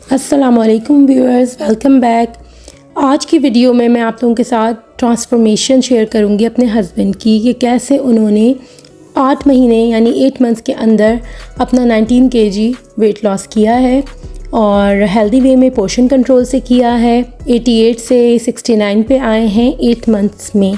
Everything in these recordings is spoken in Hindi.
अस्सलामुअलैकुम व्यूअर्स, वेलकम बैक। आज की वीडियो में मैं आप लोगों के साथ ट्रांसफॉर्मेशन शेयर करूंगी अपने हस्बैंड की कि कैसे उन्होंने 8 महीने यानी 8 मंथ्स के अंदर अपना 19 kg वेट लॉस किया है और हेल्दी वे में पोर्शन कंट्रोल से किया है। 88 से 69 पे आए हैं 8 मंथ्स में।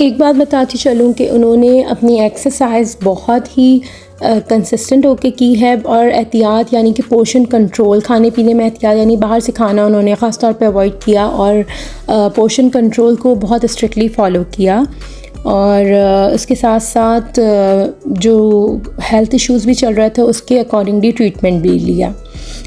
एक बात बताती चलूँ कि उन्होंने अपनी एक्सरसाइज बहुत ही कंसिस्टेंट होके की है और एहतियात यानी कि पोर्शन कंट्रोल, खाने पीने में एहतियात यानी बाहर से खाना उन्होंने ख़ास तौर पे अवॉइड किया और पोर्शन कंट्रोल को बहुत स्ट्रिक्टली फ़ॉलो किया। और इसके साथ साथ जो हेल्थ इश्यूज़ भी चल रहे थे उसके अकॉर्डिंगली ट्रीटमेंट भी लिया।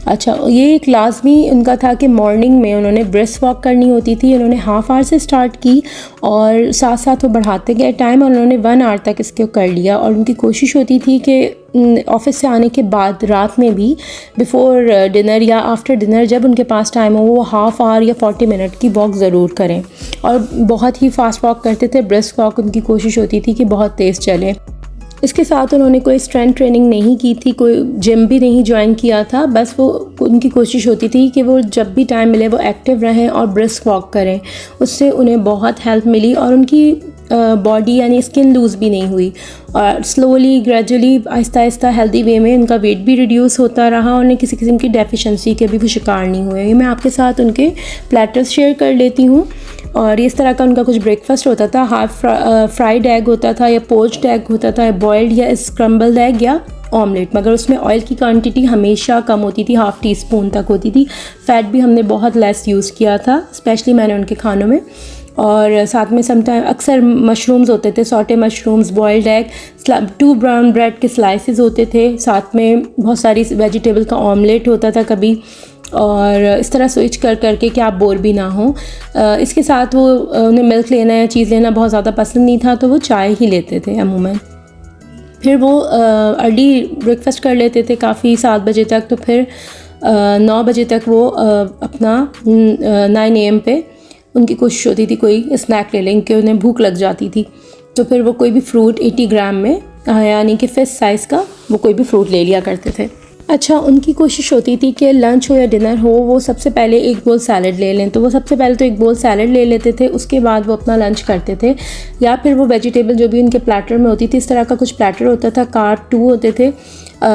अच्छा, ये एक लाजमी उनका था कि मॉर्निंग में उन्होंने ब्रिस्क वॉक करनी होती थी। उन्होंने हाफ़ आवर से स्टार्ट की और साथ साथ वो बढ़ाते गए टाइम और उन्होंने 1 आवर तक इसको कर लिया। और उनकी कोशिश होती थी कि ऑफ़िस से आने के बाद रात में भी बिफ़ोर डिनर या आफ्टर डिनर जब उनके पास टाइम हो वो हाफ़ आवर या 40 मिनट की वॉक ज़रूर करें। और बहुत ही फ़ास्ट वॉक करते थे। ब्रिस्क वॉक उनकी कोशिश होती थी कि बहुत तेज़ चलें। इसके साथ उन्होंने कोई स्ट्रेंथ ट्रेनिंग नहीं की थी, कोई जिम भी नहीं ज्वाइन किया था। बस वो उनकी कोशिश होती थी कि वो जब भी टाइम मिले वो एक्टिव रहें और ब्रिस्क वॉक करें। उससे उन्हें बहुत हेल्प मिली और उनकी बॉडी यानी स्किन लूज़ भी नहीं हुई और slowly gradually Aahista Aahista healthy way में उनका वेट भी रिड्यूस होता रहा और उन्हें किसी किस्म की डेफिशिएंसी के भी वो शिकार नहीं हुए। ये मैं आपके साथ उनके प्लेटर्स शेयर कर लेती हूँ। और इस तरह का उनका कुछ ब्रेकफास्ट होता था, हाफ फ्राइड एग होता था या पोच्ड एग होता था, बॉइल्ड या स्क्रम्बल्ड एग या ऑमलेट, मगर उसमें ऑयल की क्वांटिटी हमेशा कम होती थी, ½ टीस्पून तक होती थी। फ़ैट भी हमने बहुत लेस यूज़ किया था, स्पेशली मैंने उनके खानों में। और साथ में समटाइम अक्सर मशरूम्स होते थे, saute mushrooms, boiled egg, 2 brown bread के स्लाइसेस होते थे, साथ में बहुत सारी वेजिटेबल का ऑमलेट होता था कभी। और इस तरह स्विच कर करके कि आप बोर भी ना हो। इसके साथ वो उन्हें मिल्क लेना या चीज़ लेना बहुत ज़्यादा पसंद नहीं था, तो वो चाय ही लेते थे अमूमन। फिर वो अर्ली ब्रेकफास्ट कर लेते थे काफ़ी 7 बजे तक। तो फिर 9 बजे तक वो अपना 9 AM पे उनकी कोशिश होती थी कोई स्नैक ले लें कि उन्हें भूख लग जाती थी। तो फिर वो कोई भी फ्रूट 80 ग्राम में यानी कि फिस्ट साइज़ का वो कोई भी फ्रूट ले लिया करते थे। अच्छा, उनकी कोशिश होती थी कि लंच हो या डिनर हो वो सबसे पहले एक बोल सैलड ले लें। तो वो सबसे पहले तो एक बोल सैलड ले लेते थे, उसके बाद वो अपना लंच करते थे। या फिर वो वेजिटेबल जो भी उनके प्लेटर में होती थी, इस तरह का कुछ प्लेटर होता था, कार्ब 2 होते थे,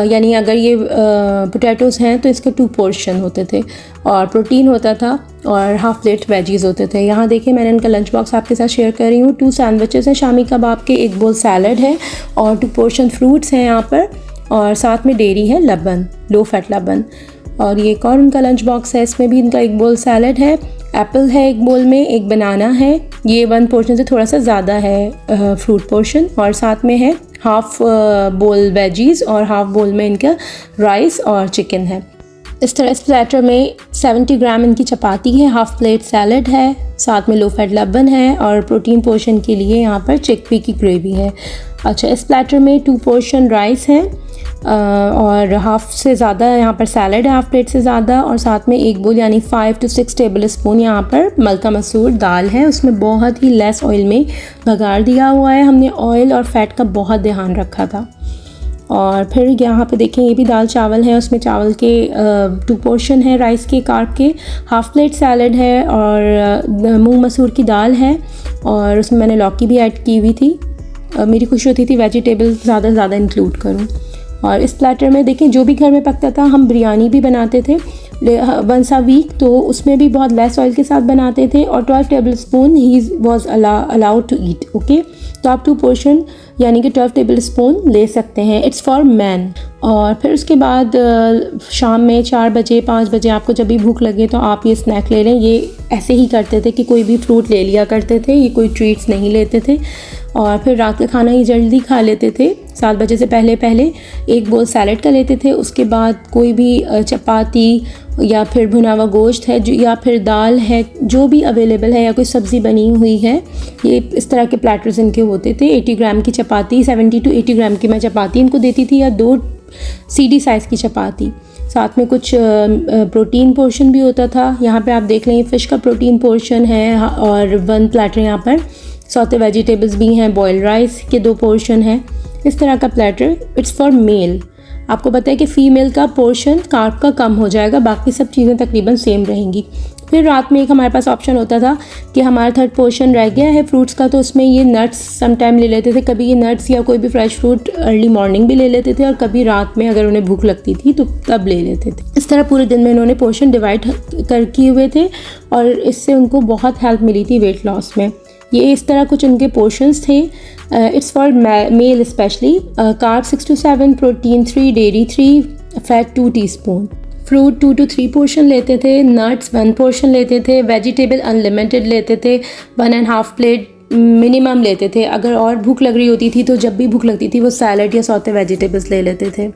यानी अगर ये पोटैटोज़ हैं तो इसके 2 पोर्शन होते थे और प्रोटीन होता था और हाफ़ प्लेट वेजीज़ होते थे। यहाँ देखिए मैंने इनका लंच बॉक्स आपके साथ शेयर कर रही हूँ। 2 सैंडविचेस हैं शामी कबाब के, 1 बोल सैलड है और 2 पोर्शन फ्रूट्स हैं यहाँ पर, और साथ में डेयरी है, लबन, लो फैट लबन। और ये एक और उनका लंच बॉक्स है, इसमें भी इनका 1 बोल सैलड है, एप्पल है 1 बोल में, 1 बनाना है, ये 1 पोर्शन से थोड़ा सा ज़्यादा है फ्रूट पोर्शन, और साथ में है हाफ़ बोल वेजीज़ और हाफ़ बोल में इनका राइस और चिकन है। इस तरह इस प्लेटर में 70 ग्राम इनकी चपाती है, हाफ़ प्लेट सैलड है, साथ में लो फैट लबन है और प्रोटीन पोर्शन के लिए यहाँ पर चिकपी की ग्रेवी है। अच्छा, इस प्लेटर में 2 पोर्शन राइस हैं और हाफ़ से ज़्यादा यहाँ पर सैलड है, हाफ़ प्लेट से ज़्यादा, और साथ में 1 बोल यानी 5 to 6 टेबल स्पून यहाँ पर मलका मसूर दाल है। उसमें बहुत ही लेस ऑयल में बघार दिया हुआ है। हमने ऑयल और फैट का बहुत ध्यान रखा था। और फिर यहाँ पे देखें ये भी दाल चावल है, उसमें चावल के 2 पोर्शन है राइस के कार्ब के, हाफ़ प्लेट सैलड है और मूंग मसूर की दाल है और उसमें मैंने लौकी भी ऐड की हुई थी। मेरी खुशी होती थी वेजिटेबल ज़्यादा से ज़्यादा इंक्लूड करूँ। और इस प्लेटर में देखें जो भी घर में पकता था, हम बिरयानी भी बनाते थे वंस अ वीक, तो उसमें भी बहुत लेस ऑयल के साथ बनाते थे और 12 टेबल स्पून ही was allowed to eat. Okay, तो आप 2 पोर्शन यानी कि 12 टेबल स्पून ले सकते हैं, इट्स फॉर मैन। और फिर उसके बाद शाम में 4 बजे 5 बजे आपको जब भी भूख लगे तो आप ये स्नैक ले लें। ये ऐसे ही करते थे कि कोई भी फ्रूट ले लिया करते थे, ये कोई ट्रीट्स नहीं लेते थे। और फिर रात का खाना ये जल्दी खा लेते थे, 7 बजे से पहले 1 बोल सैलड का लेते थे। उसके बाद कोई भी चपाती या फिर भुना हुआ गोश्त है या फिर दाल है, जो भी अवेलेबल है, या कोई सब्ज़ी बनी हुई है, ये इस तरह के प्लेटर्स इनके होते थे। 80 ग्राम की चपाती, 70 to 80 ग्राम की मैं चपाती इनको देती थी, या 2 CD साइज़ की चपाती। साथ में कुछ प्रोटीन पोर्शन भी होता था। यहाँ पे आप देख लें फ़िश का प्रोटीन पोर्शन है और 1 प्लेटर यहाँ पर सौते वेजिटेबल्स भी हैं, बॉइल्ड राइस के 2 पोर्शन हैं। इस तरह का प्लेटर, इट्स फॉर मेल। आपको पता है कि फ़ीमेल का पोर्शन कार्ब का कम हो जाएगा, बाकी सब चीज़ें तकरीबन सेम रहेंगी। फिर रात में एक हमारे पास ऑप्शन होता था कि हमारा थर्ड पोर्शन रह गया है फ्रूट्स का, तो उसमें ये नट्स सम टाइम ले लेते थे। कभी ये नट्स या कोई भी फ्रेश फ्रूट अर्ली मॉर्निंग भी ले लेते थे, और कभी रात में अगर उन्हें भूख लगती थी तो तब ले लेते थे। इस तरह पूरे दिन में इन्होंने पोर्शन डिवाइड कर किए हुए थे, और इससे उनको बहुत हेल्प मिली थी वेट लॉस में। ये इस तरह कुछ उनके पोर्शंस थे। It's for male specially. Carb 6 to 7, protein 3, dairy 3, fat 2 teaspoon, fruit 2 to 3 portion लेते थे, नट्स 1 पोर्शन लेते थे, वेजिटेबल अनलिमिटेड लेते थे, 1.5 प्लेट मिनिमम लेते थे। अगर और भूख लग रही होती थी तो जब भी भूख लगती थी वो सैलड या सौते वेजिटेबल्स ले लेते थे।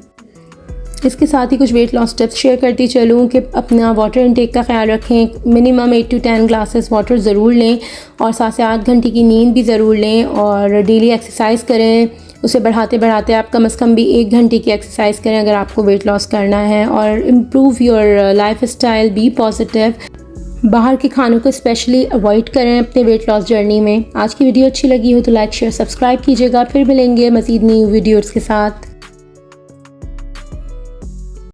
इसके साथ ही कुछ वेट लॉस टिप्स शेयर करती चलूँ कि अपना वाटर इनटेक का ख्याल रखें। मिनिमम 8 to 10 ग्लासेस वाटर ज़रूर लें, और 7 से 8 घंटे की नींद भी ज़रूर लें, और डेली एक्सरसाइज करें। उसे बढ़ाते बढ़ाते आप कम से कम भी 1 घंटे की एक्सरसाइज करें अगर आपको वेट लॉस करना है। और improve your lifestyle, be positive. बाहर के खानों को स्पेशली अवॉइड करें अपने वेट लॉस जर्नी में। आज की वीडियो अच्छी लगी हो तो लाइक शेयर सब्सक्राइब कीजिएगा। फिर मिलेंगे मज़ीद न्यू वीडियोज़ के साथ।